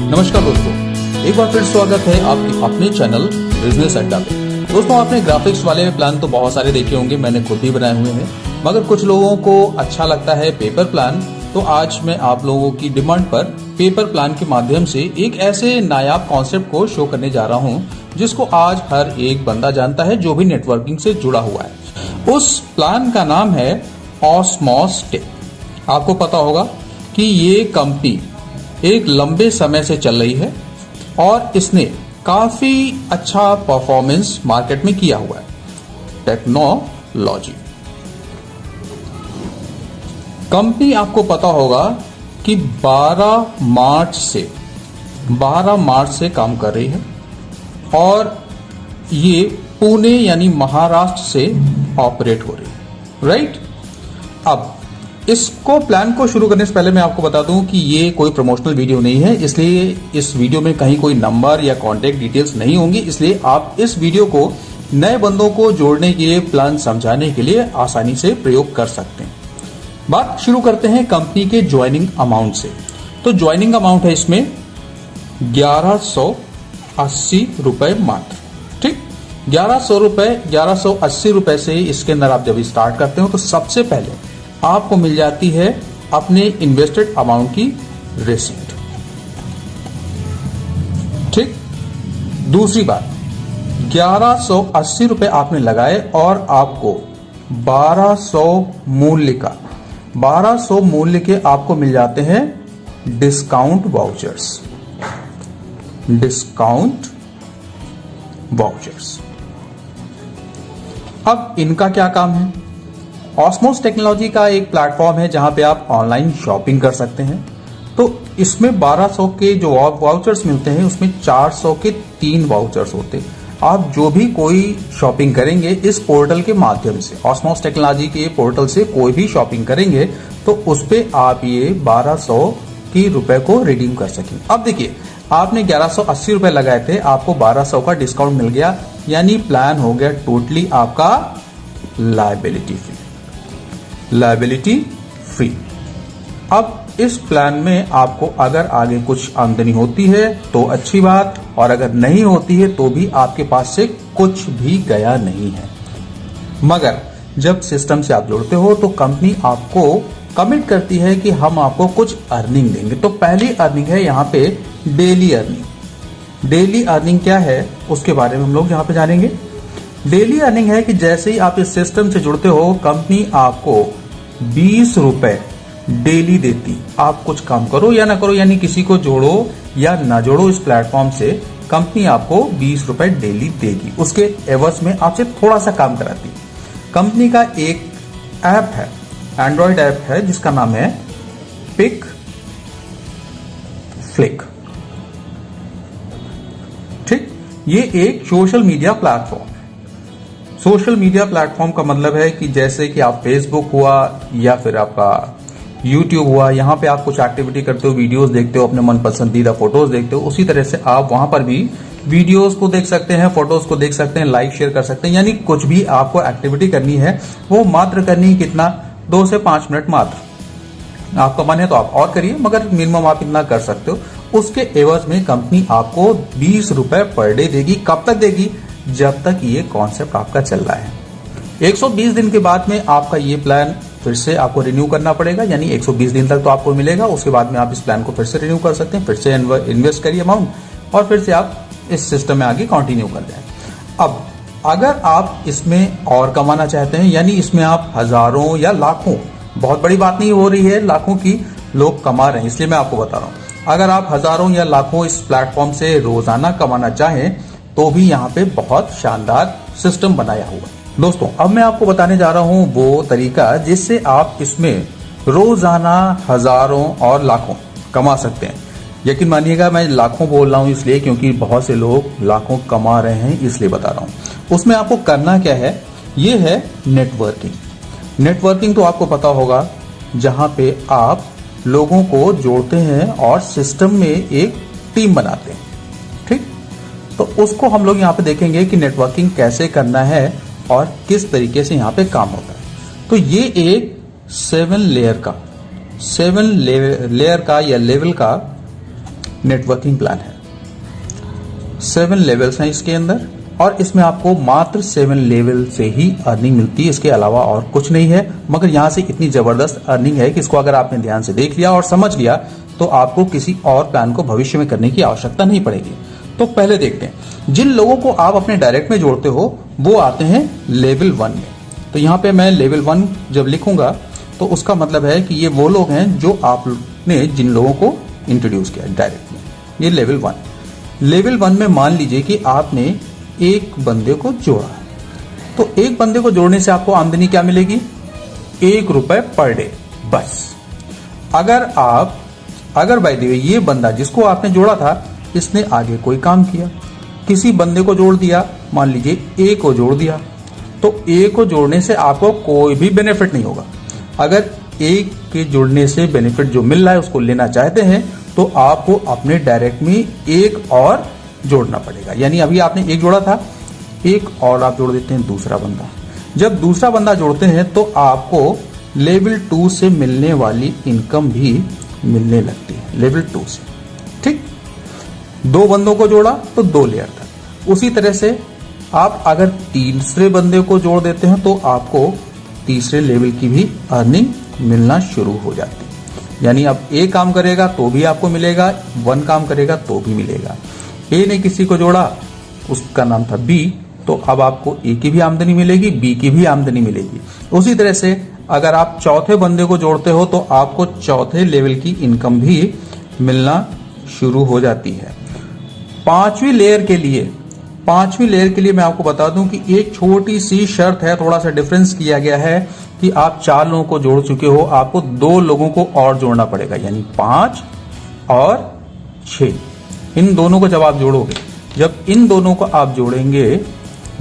नमस्कार दोस्तों, एक बार फिर स्वागत है आपके अपने चैनल बिजनेस अड्डा पे। दोस्तों, आपने ग्राफिक्स वाले प्लान तो बहुत सारे देखे होंगे, मैंने खुद भी बनाए हुए हैं, मगर कुछ लोगों को अच्छा लगता है पेपर प्लान। तो आज मैं आप लोगों की डिमांड पर पेपर प्लान के माध्यम से एक ऐसे नायाब कॉन्सेप्ट को शो करने जा रहा हूं जिसको आज हर एक बंदा जानता है जो भी नेटवर्किंग से जुड़ा हुआ है। उस प्लान का नाम है ऑस्मोस टेक। आपको पता होगा कि ये कंपनी एक लंबे समय से चल रही है और इसने काफी अच्छा परफॉर्मेंस मार्केट में किया हुआ है। टेक्नोलॉजी कंपनी, आपको पता होगा कि 12 मार्च से काम कर रही है और ये पुणे यानी महाराष्ट्र से ऑपरेट हो रही है, राइट। अब इसको प्लान को शुरू करने से पहले मैं आपको बता दूं कि ये कोई प्रमोशनल वीडियो नहीं है, इसलिए इस वीडियो में कहीं कोई नंबर या कॉन्टेक्ट डिटेल्स नहीं होंगी। इसलिए आप इस वीडियो को नए बंदों को जोड़ने के लिए, प्लान समझाने के लिए आसानी से प्रयोग कर सकते हैं। बात शुरू करते हैं कंपनी के ज्वाइनिंग अमाउंट से। तो ज्वाइनिंग अमाउंट है इसमें 1180 रुपए मात्र, ठीक। 1180 रुपए से इसके अंदर आप जब स्टार्ट करते हो तो सबसे पहले आपको मिल जाती है अपने इन्वेस्टेड अमाउंट की रिसीट, ठीक। दूसरी बात, 1180 रुपए आपने लगाए और आपको 1200 मूल्य के आपको मिल जाते हैं डिस्काउंट वाउचर्स। अब इनका क्या काम है? ऑस्मोस टेक्नोलॉजी का एक प्लेटफॉर्म है जहां पे आप ऑनलाइन शॉपिंग कर सकते हैं। तो इसमें 1200 के जो वाउचर्स मिलते हैं उसमें 400 के 3 वाउचर्स होते हैं। आप जो भी कोई शॉपिंग करेंगे इस पोर्टल के माध्यम से, ऑस्मोस टेक्नोलॉजी के पोर्टल से कोई भी शॉपिंग करेंगे तो उस पे आप ये 1200 की रुपए को रिडीम कर सकेंगे। अब देखिए, आपने 1180 रुपए लगाए थे, आपको 1200 का डिस्काउंट मिल गया, यानी प्लान हो गया टोटली आपका लायबिलिटी फ्री। अब इस प्लान में आपको अगर आगे कुछ आमदनी होती है तो अच्छी बात, और अगर नहीं होती है तो भी आपके पास से कुछ भी गया नहीं है। मगर जब सिस्टम से आप जुड़ते हो तो कंपनी आपको कमिट करती है कि हम आपको कुछ अर्निंग देंगे। तो पहली अर्निंग है यहाँ पे डेली अर्निंग। डेली अर्निंग क्या है उसके बारे में हम लोग यहाँ पे जानेंगे। डेली अर्निंग है कि जैसे ही आप इस सिस्टम से जुड़ते हो कंपनी आपको 20 रुपए डेली देती। आप कुछ काम करो या ना करो, यानी किसी को जोड़ो या ना जोड़ो इस प्लेटफॉर्म से, कंपनी आपको 20 रुपए डेली देगी। उसके एवज में आपसे थोड़ा सा काम कराती। कंपनी का एक ऐप है, एंड्रॉइड ऐप है जिसका नाम है पिक फ्लिक, ठीक। ये एक सोशल मीडिया प्लेटफॉर्म है। सोशल मीडिया प्लेटफॉर्म का मतलब है कि जैसे कि आप फेसबुक हुआ या फिर आपका यूट्यूब हुआ, यहां पे आप कुछ एक्टिविटी करते हो, वीडियोस देखते हो, अपने मन पसंदीदा फोटोज देखते हो, उसी तरह से आप वहां पर भी वीडियोस को देख सकते हैं, फोटोज को देख सकते हैं, लाइक शेयर कर सकते हैं। यानी कुछ भी आपको एक्टिविटी करनी है वो मात्र करनी कितना, 2 से 5 मिनट मात्र। आपका मन है तो आप और करिए, मगर मिनिमम आप इतना कर सकते हो। उसके एवज में कंपनी आपको 20 रुपए पर डे देगी। कब तक देगी? जब तक ये कॉन्सेप्ट आपका चल रहा है। 120 दिन के बाद में आपका ये प्लान फिर से आपको रिन्यू करना पड़ेगा, यानी 120 दिन तक तो आपको मिलेगा। उसके बाद में आप इस प्लान को फिर से रिन्यू कर सकते हैं, फिर से इन्वेस्ट करिए अमाउंट और फिर से आप इस सिस्टम में आगे कंटिन्यू कर जाए। अब अगर आप इसमें और कमाना चाहते हैं, यानी इसमें आप हजारों या लाखों, बहुत बड़ी बात नहीं हो रही है, लाखों की लोग कमा रहे हैं, इसलिए मैं आपको बता रहा हूं। अगर आप हजारों या लाखों इस प्लेटफॉर्म से रोजाना कमाना चाहें तो भी यहाँ पे बहुत शानदार सिस्टम बनाया हुआ है। दोस्तों, अब मैं आपको बताने जा रहा हूं वो तरीका जिससे आप इसमें रोजाना हजारों और लाखों कमा सकते हैं। यकीन मानिएगा, मैं लाखों बोल रहा हूं इसलिए क्योंकि बहुत से लोग लाखों कमा रहे हैं, इसलिए बता रहा हूं। उसमें आपको करना क्या है, ये है नेटवर्किंग। नेटवर्किंग तो आपको पता होगा, जहां पे आप लोगों को जोड़ते हैं और सिस्टम में एक टीम बनाते हैं, ठीक। तो उसको हम लोग यहाँ पे देखेंगे कि नेटवर्किंग कैसे करना है और किस तरीके से यहाँ पे काम होता है। तो ये एक 7 लेयर का या लेवल का नेटवर्किंग प्लान है। 7 लेवल्स हैं इसके अंदर और इसमें आपको मात्र 7 लेवल से ही अर्निंग मिलती है, इसके अलावा और कुछ नहीं है। मगर यहां से इतनी जबरदस्त अर्निंग है कि इसको अगर आपने ध्यान से देख लिया और समझ लिया तो आपको किसी और प्लान को भविष्य में करने की आवश्यकता नहीं पड़ेगी। तो पहले देखते हैं, जिन लोगों को आप अपने डायरेक्ट में जोड़ते हो वो आते हैं लेवल 1 में। तो यहाँ पे मैं लेवल 1 जब लिखूंगा तो उसका मतलब है कि ये वो लोग हैं जो आपने जिन लोगों को इंट्रोड्यूस किया डायरेक्ट में, ये लेवल 1। लेवल 1 में मान लीजिए कि आपने एक बंदे को जोड़ा है, तो एक बंदे को जोड़ने से आपको आमदनी क्या मिलेगी? ₹1 पर डे बस। अगर बाय द वे ये बंदा जिसको आपने जोड़ा था इसने आगे कोई काम किया, किसी बंदे को जोड़ दिया, मान लीजिए ए को जोड़ दिया, तो ए को जोड़ने से आपको कोई भी बेनिफिट नहीं होगा। अगर ए के जुड़ने से बेनिफिट जो मिल रहा है उसको लेना चाहते हैं तो आपको अपने डायरेक्ट में एक और जोड़ना पड़ेगा। यानी अभी आपने एक जोड़ा था, एक और आप जोड़ देते हैं दूसरा बंदा। जब दूसरा बंदा जोड़ते हैं तो आपको लेवल 2 से मिलने वाली इनकम भी मिलने लगती है, लेवल 2 से। ठीक, 2 बंदों को जोड़ा तो 2 लेयर तक। उसी तरह से आप अगर तीसरे बंदे को जोड़ देते हैं तो आपको तीसरे लेवल की भी अर्निंग मिलना शुरू हो जाती है। यानी अब ए काम करेगा तो भी आपको मिलेगा, 1 काम करेगा तो भी मिलेगा। ए ने किसी को जोड़ा, उसका नाम था बी, तो अब आपको ए की भी आमदनी मिलेगी, बी की भी आमदनी मिलेगी। उसी तरह से अगर आप चौथे बंदे को जोड़ते हो तो आपको चौथे लेवल की इनकम भी मिलना शुरू हो जाती है। पांचवी लेयर के लिए मैं आपको बता दूं कि एक छोटी सी शर्त है, थोड़ा सा डिफरेंस किया गया है कि आप 4 लोगों को जोड़ चुके हो, आपको 2 लोगों को और जोड़ना पड़ेगा, यानी 5 और 6। इन दोनों को जब आप जोड़ोगे, जब इन दोनों को आप जोड़ेंगे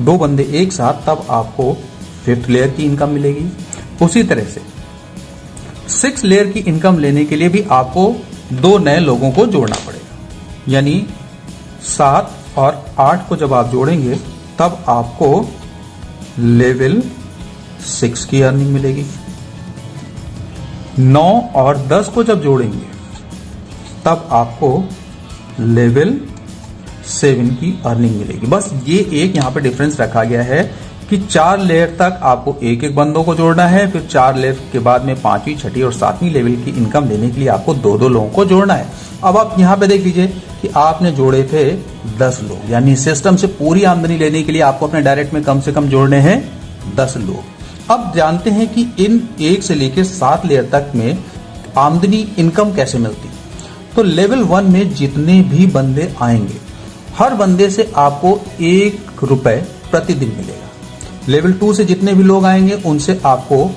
2 बंदे एक साथ, तब आपको 5th लेयर की इनकम मिलेगी। उसी तरह से 6 लेयर की इनकम लेने के लिए भी आपको 2 नए लोगों को जोड़ना पड़ेगा, यानी 7 और 8 को जब आप जोड़ेंगे तब आपको लेवल 6 की अर्निंग मिलेगी। 9 और 10 को जब जोड़ेंगे तब आपको लेवल 7 की अर्निंग मिलेगी। बस ये एक यहां पे डिफरेंस रखा गया है कि 4 लेयर तक आपको एक एक बंदों को जोड़ना है, फिर 4 लेयर के बाद में 5वीं, 6ठी और 7वीं लेवल की इनकम लेने के लिए आपको 2-2 लोगों को जोड़ना है। अब आप यहां पे देख लीजिए कि आपने जोड़े थे 10 लोग, यानी सिस्टम से पूरी आमदनी लेने के लिए आपको अपने डायरेक्ट में कम से कम जोड़ने हैं 10 लोग। अब जानते हैं कि इन 1 से लेकर 7 लेयर तक में आमदनी इनकम कैसे मिलती। तो लेवल 1 में जितने भी बंदे आएंगे, हर बंदे से आपको ₹1 प्रतिदिन मिलेगा। लेवल 2 से जितने भी लोग आएंगे उनसे आपको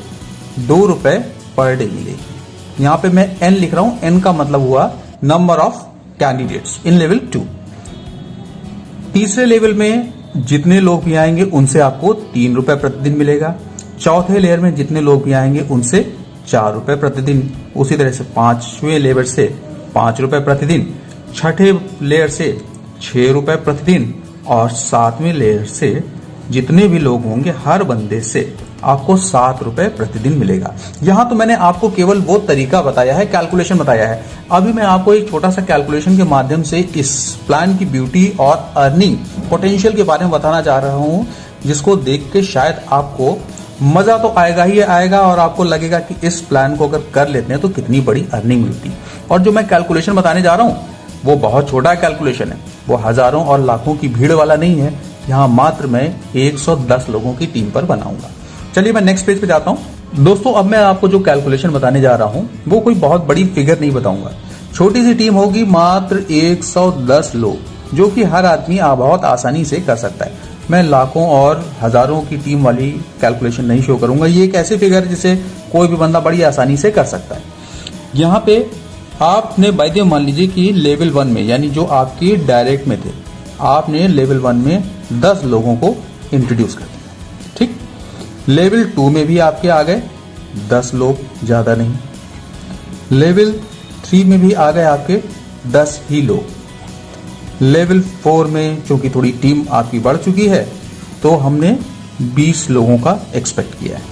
₹2 पर डे मिलेगी। यहां पे मैं n लिख रहा हूं, n का मतलब हुआ number of candidates in level 2। तीसरे लेवल में जितने लोग भी आएंगे उनसे आपको ₹3 प्रतिदिन मिलेगा। चौथे लेयर में जितने लोग भी आएंगे उनसे ₹4 प्रतिदिन। उसी तरह से 5वें लेवल से ₹5 प्रतिदिन, 6ठे लेयर से ₹6 प्रतिदिन और 7वें लेयर से जितने भी लोग होंगे हर बंदे से आपको ₹7 प्रतिदिन मिलेगा। यहां तो मैंने आपको केवल वो तरीका बताया है, कैलकुलेशन बताया है। अभी मैं आपको एक छोटा सा कैलकुलेशन के माध्यम से इस प्लान की ब्यूटी और अर्निंग पोटेंशियल के बारे में बताना चाह रहा हूं, जिसको देख के शायद आपको मजा तो आएगा ही आएगा और आपको लगेगा कि इस प्लान को अगर कर लेते हैं तो कितनी बड़ी अर्निंग मिलती। और जो मैं कैलकुलेशन बताने जा रहा हूं वो बहुत छोटा कैलकुलेशन है, वो हजारों और लाखों की भीड़ वाला नहीं है। यहाँ मात्र मैं 110 लोगों की टीम पर बनाऊंगा। चलिए मैं नेक्स्ट पेज पे जाता हूं। दोस्तों अब मैं आपको जो कैलकुलेशन बताने जा रहा हूं वो कोई बहुत बड़ी फिगर नहीं बताऊंगा। छोटी सी टीम होगी, मात्र 110 लोग, जो कि हर आदमी बहुत आसानी से कर सकता है। मैं लाखों और हजारों की टीम वाली कैलकुलेशन नहीं शो करूंगा। ये एक ऐसी फिगर जिसे कोई भी बंदा बड़ी आसानी से कर सकता है। यहाँ पे आपने बाय द वे मान लीजिए कि लेवल 1 में, यानी जो आपके डायरेक्ट में थे, आपने लेवल 1 में 10 लोगों को इंट्रोड्यूस कर दिया। ठीक, लेवल 2 में भी आपके आ गए 10 लोग, ज्यादा नहीं। लेवल 3 में भी आ गए आपके 10 ही लोग। लेवल 4 में चूंकि थोड़ी टीम आपकी बढ़ चुकी है तो हमने 20 लोगों का एक्सपेक्ट किया है।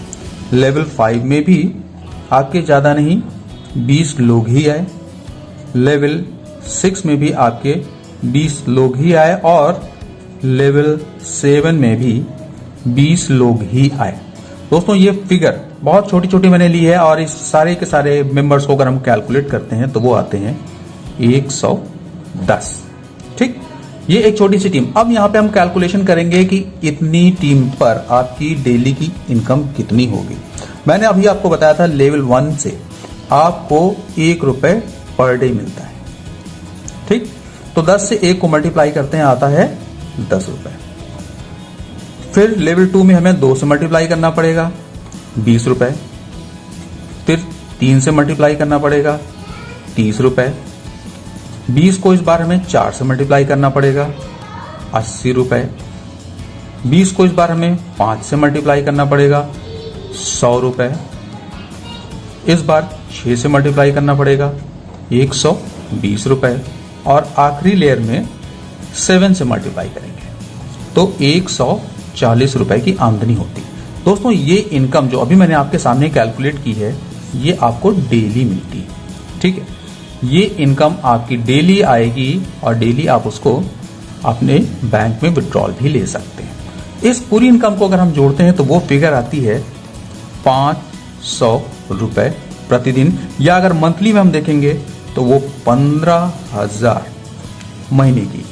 लेवल 5 में भी आपके ज्यादा नहीं 20 लोग ही आए। लेवल 6 में भी आपके 20 लोग ही आए और लेवल 7 में भी 20 लोग ही आए। दोस्तों ये फिगर बहुत छोटी छोटी मैंने ली है और इस सारे के सारे मेंबर्स को अगर हम कैलकुलेट करते हैं तो वो आते हैं 110। ठीक, ये एक छोटी सी टीम। अब यहां पे हम कैलकुलेशन करेंगे कि इतनी टीम पर आपकी डेली की इनकम कितनी होगी। मैंने अभी आपको बताया था लेवल 1 से आपको 1 रुपए पर डे मिलता है। ठीक, तो 10 से 1 को मल्टीप्लाई करते हैं, आता है 10 रुपए। फिर लेवल 2 में हमें 2 से मल्टीप्लाई करना पड़ेगा, 20 रुपए। फिर 3 से मल्टीप्लाई करना पड़ेगा, 30 रुपए। 20 को इस बार हमें 4 से मल्टीप्लाई करना पड़ेगा, 80 रुपए। 20 को इस बार हमें 5 से मल्टीप्लाई करना पड़ेगा, 100 रुपए। इस बार 6 से मल्टीप्लाई करना पड़ेगा, 120 रुपए। और आखिरी लेयर में 7 से मल्टीप्लाई करेंगे तो 140 रुपए की आमदनी होती। दोस्तों ये इनकम जो अभी मैंने आपके सामने कैलकुलेट की है ये आपको डेली मिलती है। ठीक है, ये इनकम आपकी डेली आएगी और डेली आप उसको अपने बैंक में विड्रॉल भी ले सकते हैं। इस पूरी इनकम को अगर हम जोड़ते हैं तो वो फिगर आती है 500 रुपए प्रतिदिन, या अगर मंथली में हम देखेंगे तो वो 15,000 महीने की।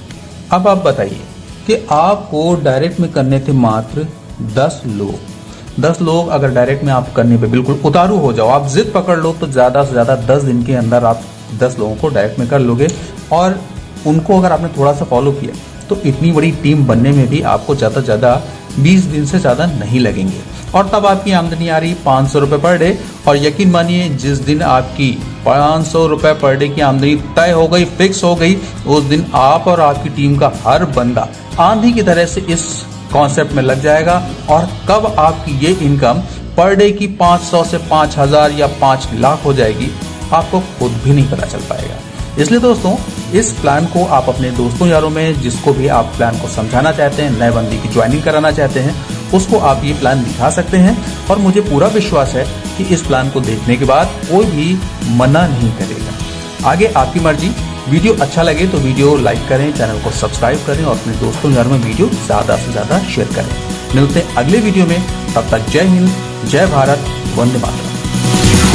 अब आप बताइए कि आपको डायरेक्ट में करने थे मात्र 10 लोग। 10 लोग अगर डायरेक्ट में आप करने पे बिल्कुल उतारू हो जाओ, आप जिद पकड़ लो तो ज्यादा से ज्यादा 10 दिन के अंदर आप 10 लोगों को डायरेक्ट में कर लोगे। और उनको अगर आपने थोड़ा सा फॉलो किया तो इतनी बड़ी टीम बनने में भी आपको ज्यादा से ज्यादा 20 दिन से ज्यादा नहीं लगेंगे। और तब आपकी आमदनी आ रही 500 रुपए पर डे। और यकीन मानिए जिस दिन आपकी 500 रुपए पर डे की आमदनी तय हो गई, फिक्स हो गई, उस दिन आप और आपकी टीम का हर बंदा आंधी की तरह से इस कॉन्सेप्ट में लग जाएगा। और कब आपकी ये इनकम पर डे की 500 से 5,000 या 5 लाख हो जाएगी आपको खुद भी नहीं पता चल पाएगा। इसलिए दोस्तों इस प्लान को आप अपने दोस्तों यारों में, जिसको भी आप प्लान को समझाना चाहते हैं, नए बंदी की ज्वाइनिंग कराना चाहते हैं, उसको आप ये प्लान दिखा सकते हैं। और मुझे पूरा विश्वास है कि इस प्लान को देखने के बाद कोई भी मना नहीं करेगा। आगे आपकी मर्जी। वीडियो अच्छा लगे तो वीडियो लाइक करें, चैनल को सब्सक्राइब करें और अपने दोस्तों यारों में वीडियो ज्यादा से ज्यादा शेयर करें। मिलते हैं अगले वीडियो में, तब तक जय हिंद, जय भारत, वंदे मातरम।